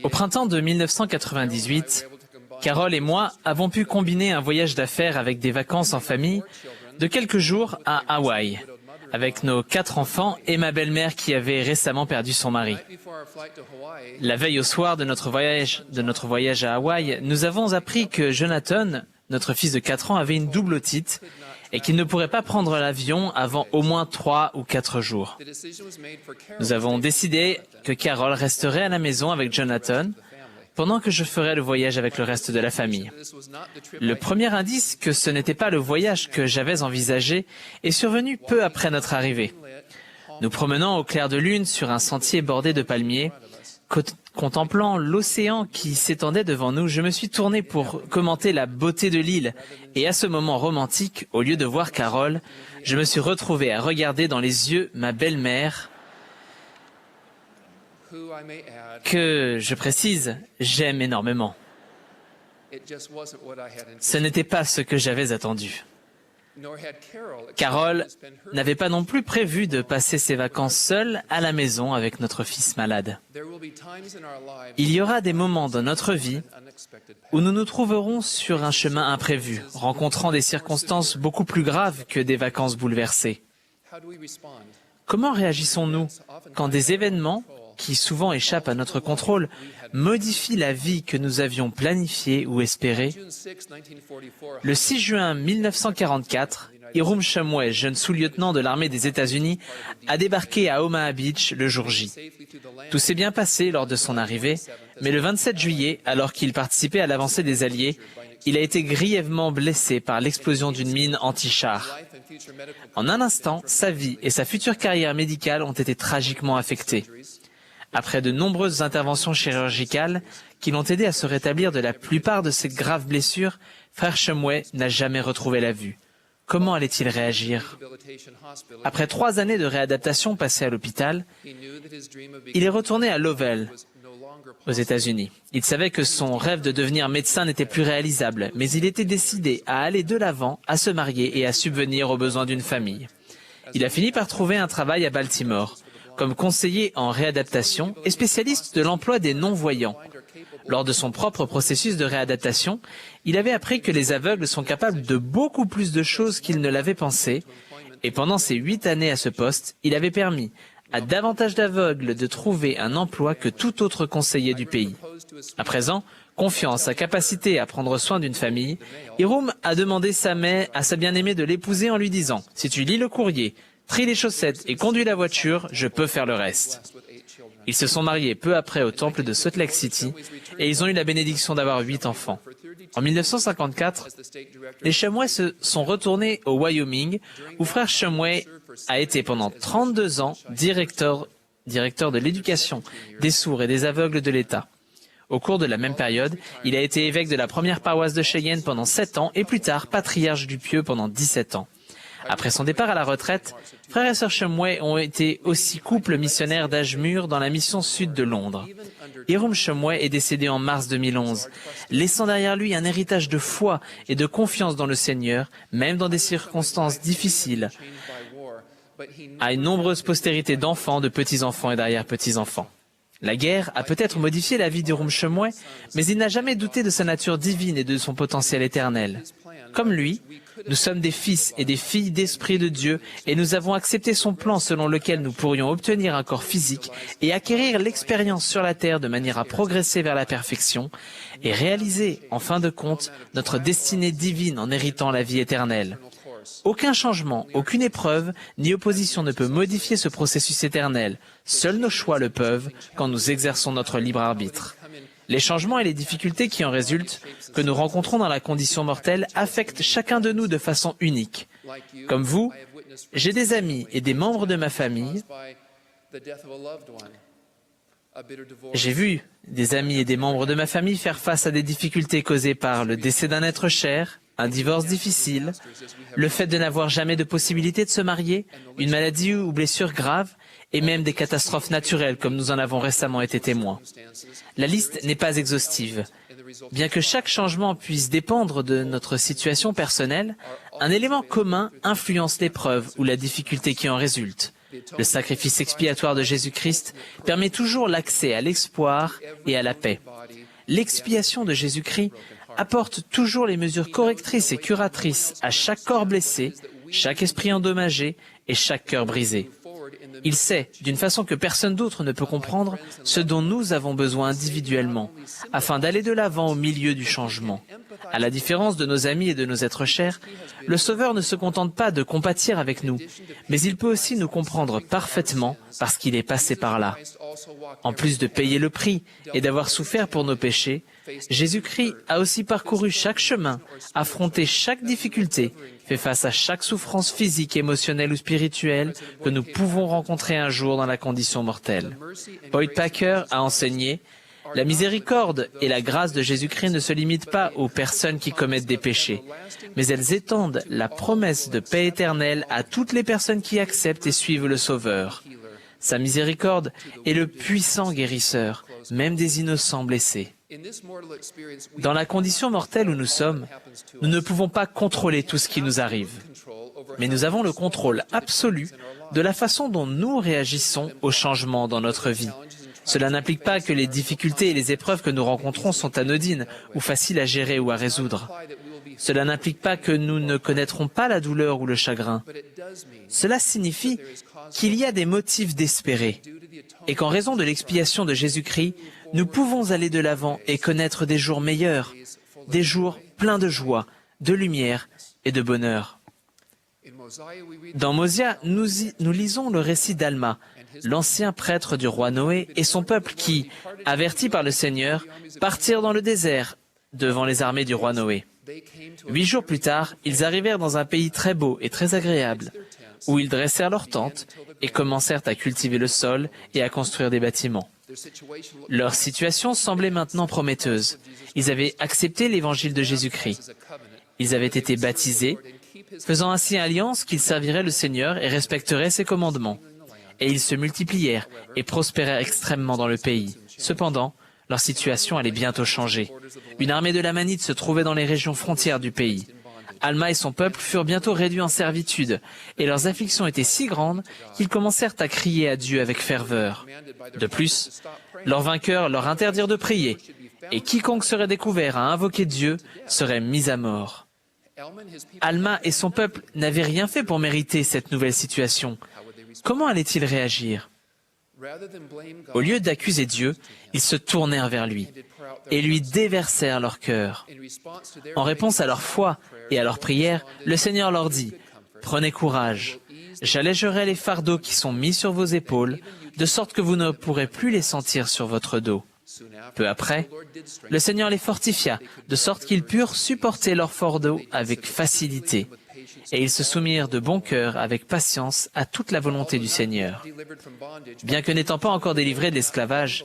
Au printemps de 1998, Carol et moi avons pu combiner un voyage d'affaires avec des vacances en famille de quelques jours à Hawaï, avec nos 4 enfants et ma belle-mère qui avait récemment perdu son mari. La veille au soir de notre voyage à Hawaï, nous avons appris que Jonathan, notre fils de 4 ans, avait une double otite et qu'il ne pourrait pas prendre l'avion avant au moins 3 ou 4 jours. Nous avons décidé que Carol resterait à la maison avec Jonathan pendant que je ferais le voyage avec le reste de la famille. Le premier indice que ce n'était pas le voyage que j'avais envisagé est survenu peu après notre arrivée. Nous promenant au clair de lune sur un sentier bordé de palmiers, contemplant l'océan qui s'étendait devant nous, je me suis tourné pour commenter la beauté de l'île. Et à ce moment romantique, au lieu de voir Carol, je me suis retrouvé à regarder dans les yeux ma belle-mère, que, je précise, j'aime énormément. Ce n'était pas ce que j'avais attendu. Carol n'avait pas non plus prévu de passer ses vacances seule à la maison avec notre fils malade. Il y aura des moments dans notre vie où nous nous trouverons sur un chemin imprévu, rencontrant des circonstances beaucoup plus graves que des vacances bouleversées. Comment réagissons-nous quand des événements, qui souvent échappent à notre contrôle, modifient la vie que nous avions planifiée ou espérée? Le 6 juin 1944, Hiram Shumway, jeune sous-lieutenant de l'armée des États-Unis, a débarqué à Omaha Beach le jour J. Tout s'est bien passé lors de son arrivée, mais le 27 juillet, alors qu'il participait à l'avancée des Alliés, il a été grièvement blessé par l'explosion d'une mine anti-char. En un instant, sa vie et sa future carrière médicale ont été tragiquement affectées. Après de nombreuses interventions chirurgicales qui l'ont aidé à se rétablir de la plupart de ses graves blessures, frère Shumway n'a jamais retrouvé la vue. Comment allait-il réagir? Après 3 années de réadaptation passées à l'hôpital, il est retourné à Lowell, aux États-Unis. Il savait que son rêve de devenir médecin n'était plus réalisable, mais il était décidé à aller de l'avant, à se marier et à subvenir aux besoins d'une famille. Il a fini par trouver un travail à Baltimore, comme conseiller en réadaptation et spécialiste de l'emploi des non-voyants. Lors de son propre processus de réadaptation, il avait appris que les aveugles sont capables de beaucoup plus de choses qu'ils ne l'avaient pensé, et pendant ses 8 années à ce poste, il avait permis à davantage d'aveugles de trouver un emploi que tout autre conseiller du pays. À présent, confiant en sa capacité à prendre soin d'une famille, Hiram a demandé à sa bien-aimée de l'épouser en lui disant « Si tu lis le courrier, trie les chaussettes et conduis la voiture, je peux faire le reste. » Ils se sont mariés peu après au temple de Salt Lake City et ils ont eu la bénédiction d'avoir 8 enfants. En 1954, les Shumway se sont retournés au Wyoming où frère Shumway a été pendant 32 ans directeur de l'éducation des sourds et des aveugles de l'État. Au cours de la même période, il a été évêque de la première paroisse de Cheyenne pendant 7 ans et plus tard patriarche du Pieux pendant 17 ans. Après son départ à la retraite, frère et sœur Shumway ont été aussi couple missionnaire d'âge mûr dans la mission sud de Londres. Hiram Shumway est décédé en mars 2011, laissant derrière lui un héritage de foi et de confiance dans le Seigneur, même dans des circonstances difficiles, à une nombreuse postérité d'enfants, de petits-enfants et d'arrière-petits-enfants. La guerre a peut-être modifié la vie d'Hiram Shumway, mais il n'a jamais douté de sa nature divine et de son potentiel éternel. Comme lui, nous sommes des fils et des filles d'Esprit de Dieu et nous avons accepté son plan selon lequel nous pourrions obtenir un corps physique et acquérir l'expérience sur la terre de manière à progresser vers la perfection et réaliser, en fin de compte, notre destinée divine en héritant la vie éternelle. Aucun changement, aucune épreuve, ni opposition ne peut modifier ce processus éternel. Seuls nos choix le peuvent quand nous exerçons notre libre arbitre. Les changements et les difficultés qui en résultent, que nous rencontrons dans la condition mortelle, affectent chacun de nous de façon unique. Comme vous, j'ai des amis et des membres de ma famille. J'ai vu des amis et des membres de ma famille faire face à des difficultés causées par le décès d'un être cher, un divorce difficile, le fait de n'avoir jamais de possibilité de se marier, une maladie ou blessure grave, et même des catastrophes naturelles comme nous en avons récemment été témoins. La liste n'est pas exhaustive. Bien que chaque changement puisse dépendre de notre situation personnelle, un élément commun influence l'épreuve ou la difficulté qui en résulte. Le sacrifice expiatoire de Jésus-Christ permet toujours l'accès à l'espoir et à la paix. L'expiation de Jésus-Christ apporte toujours les mesures correctrices et curatrices à chaque corps blessé, chaque esprit endommagé et chaque cœur brisé. Il sait, d'une façon que personne d'autre ne peut comprendre, ce dont nous avons besoin individuellement, afin d'aller de l'avant au milieu du changement. À la différence de nos amis et de nos êtres chers, le Sauveur ne se contente pas de compatir avec nous, mais il peut aussi nous comprendre parfaitement parce qu'il est passé par là. En plus de payer le prix et d'avoir souffert pour nos péchés, Jésus-Christ a aussi parcouru chaque chemin, affronté chaque difficulté, fait face à chaque souffrance physique, émotionnelle ou spirituelle que nous pouvons rencontrer un jour dans la condition mortelle. Boyd Packer a enseigné « La miséricorde et la grâce de Jésus-Christ ne se limitent pas aux personnes qui commettent des péchés, mais elles étendent la promesse de paix éternelle à toutes les personnes qui acceptent et suivent le Sauveur. Sa miséricorde est le puissant guérisseur, même des innocents blessés. » Dans la condition mortelle où nous sommes, nous ne pouvons pas contrôler tout ce qui nous arrive. Mais nous avons le contrôle absolu de la façon dont nous réagissons aux changements dans notre vie. Cela n'implique pas que les difficultés et les épreuves que nous rencontrons sont anodines ou faciles à gérer ou à résoudre. Cela n'implique pas que nous ne connaîtrons pas la douleur ou le chagrin. Cela signifie qu'il y a des motifs d'espérer et qu'en raison de l'expiation de Jésus-Christ, nous pouvons aller de l'avant et connaître des jours meilleurs, des jours pleins de joie, de lumière et de bonheur. Dans Mosia, nous lisons le récit d'Alma, l'ancien prêtre du roi Noé et son peuple qui, avertis par le Seigneur, partirent dans le désert devant les armées du roi Noé. 8 jours plus tard, ils arrivèrent dans un pays très beau et très agréable, où ils dressèrent leurs tentes et commencèrent à cultiver le sol et à construire des bâtiments. Leur situation semblait maintenant prometteuse. Ils avaient accepté l'évangile de Jésus-Christ. Ils avaient été baptisés, faisant ainsi alliance qu'ils serviraient le Seigneur et respecteraient ses commandements. Et ils se multiplièrent et prospérèrent extrêmement dans le pays. Cependant, leur situation allait bientôt changer. Une armée de Lamanites se trouvait dans les régions frontières du pays. Alma et son peuple furent bientôt réduits en servitude, et leurs afflictions étaient si grandes qu'ils commencèrent à crier à Dieu avec ferveur. De plus, leurs vainqueurs leur interdirent de prier, et quiconque serait découvert à invoquer Dieu serait mis à mort. Alma et son peuple n'avaient rien fait pour mériter cette nouvelle situation. Comment allaient-ils réagir? Au lieu d'accuser Dieu, ils se tournèrent vers lui et lui déversèrent leur cœur. En réponse à leur foi et à leur prière, le Seigneur leur dit « Prenez courage, j'allégerai les fardeaux qui sont mis sur vos épaules, de sorte que vous ne pourrez plus les sentir sur votre dos. » Peu après, le Seigneur les fortifia, de sorte qu'ils purent supporter leur fardeau avec facilité. Et ils se soumirent de bon cœur, avec patience, à toute la volonté du Seigneur. Bien que n'étant pas encore délivrés de l'esclavage,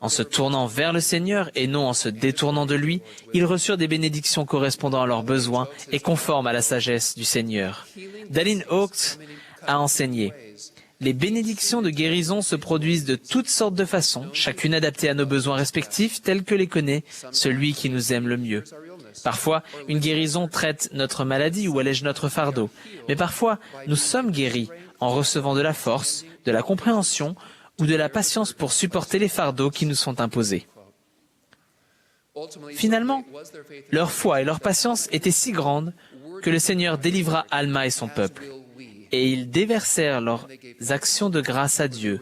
en se tournant vers le Seigneur et non en se détournant de lui, ils reçurent des bénédictions correspondant à leurs besoins et conformes à la sagesse du Seigneur. Dallin Oaks a enseigné « Les bénédictions de guérison se produisent de toutes sortes de façons, chacune adaptée à nos besoins respectifs tels que les connaît celui qui nous aime le mieux. Parfois, une guérison traite notre maladie ou allège notre fardeau. Mais parfois, nous sommes guéris en recevant de la force, de la compréhension ou de la patience pour supporter les fardeaux qui nous sont imposés. » Finalement, leur foi et leur patience étaient si grandes que le Seigneur délivra Alma et son peuple. Et ils déversèrent leurs actions de grâce à Dieu,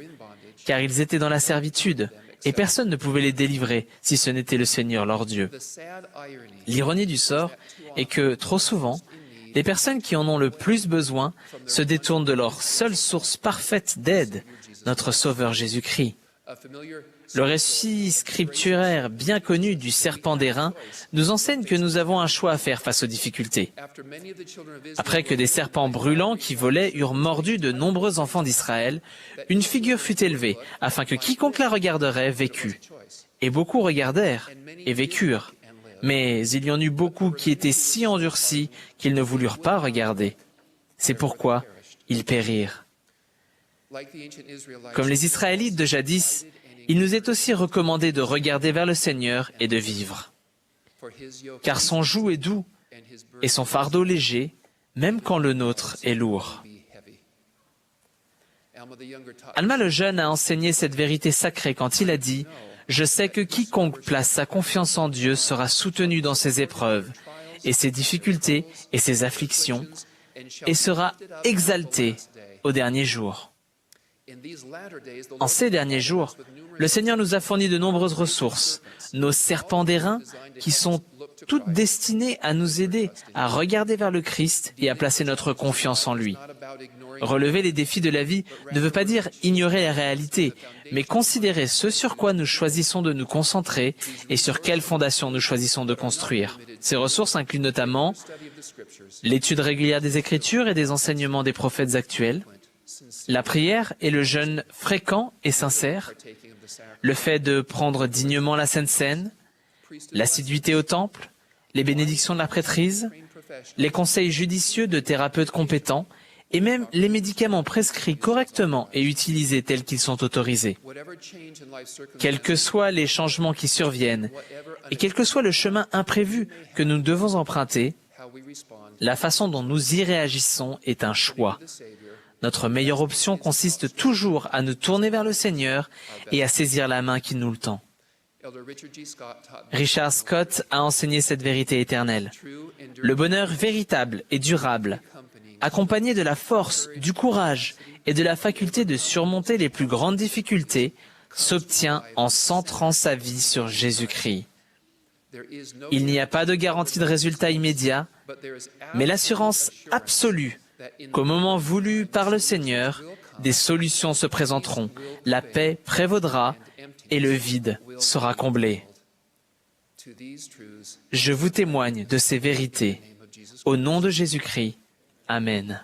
car ils étaient dans la servitude, et personne ne pouvait les délivrer si ce n'était le Seigneur leur Dieu. L'ironie du sort est que, trop souvent, les personnes qui en ont le plus besoin se détournent de leur seule source parfaite d'aide, notre Sauveur Jésus-Christ. Le récit scripturaire bien connu du serpent d'airain nous enseigne que nous avons un choix à faire face aux difficultés. Après que des serpents brûlants qui volaient eurent mordu de nombreux enfants d'Israël, une figure fut élevée afin que quiconque la regarderait vécût. Et beaucoup regardèrent et vécurent. Mais il y en eut beaucoup qui étaient si endurcis qu'ils ne voulurent pas regarder. C'est pourquoi ils périrent. Comme les Israélites de jadis, il nous est aussi recommandé de regarder vers le Seigneur et de vivre. Car son joug est doux et son fardeau léger, même quand le nôtre est lourd. Alma le jeune a enseigné cette vérité sacrée quand il a dit « Je sais que quiconque place sa confiance en Dieu sera soutenu dans ses épreuves et ses difficultés et ses afflictions et sera exalté au dernier jour. » En ces derniers jours, le Seigneur nous a fourni de nombreuses ressources, nos serpents d'airain qui sont toutes destinées à nous aider à regarder vers le Christ et à placer notre confiance en lui. Relever les défis de la vie ne veut pas dire ignorer la réalité, mais considérer ce sur quoi nous choisissons de nous concentrer et sur quelle fondation nous choisissons de construire. Ces ressources incluent notamment l'étude régulière des Écritures et des enseignements des prophètes actuels, la prière et le jeûne fréquent et sincère, le fait de prendre dignement la Sainte Seine, l'assiduité au temple, les bénédictions de la prêtrise, les conseils judicieux de thérapeutes compétents et même les médicaments prescrits correctement et utilisés tels qu'ils sont autorisés. Quels que soient les changements qui surviennent et quel que soit le chemin imprévu que nous devons emprunter, la façon dont nous y réagissons est un choix. Notre meilleure option consiste toujours à nous tourner vers le Seigneur et à saisir la main qui nous le tend. Richard Scott a enseigné cette vérité éternelle. Le bonheur véritable et durable, accompagné de la force, du courage et de la faculté de surmonter les plus grandes difficultés, s'obtient en centrant sa vie sur Jésus-Christ. Il n'y a pas de garantie de résultat immédiat, mais l'assurance absolue qu'au moment voulu par le Seigneur, des solutions se présenteront, la paix prévaudra et le vide sera comblé. Je vous témoigne de ces vérités. Au nom de Jésus-Christ, Amen.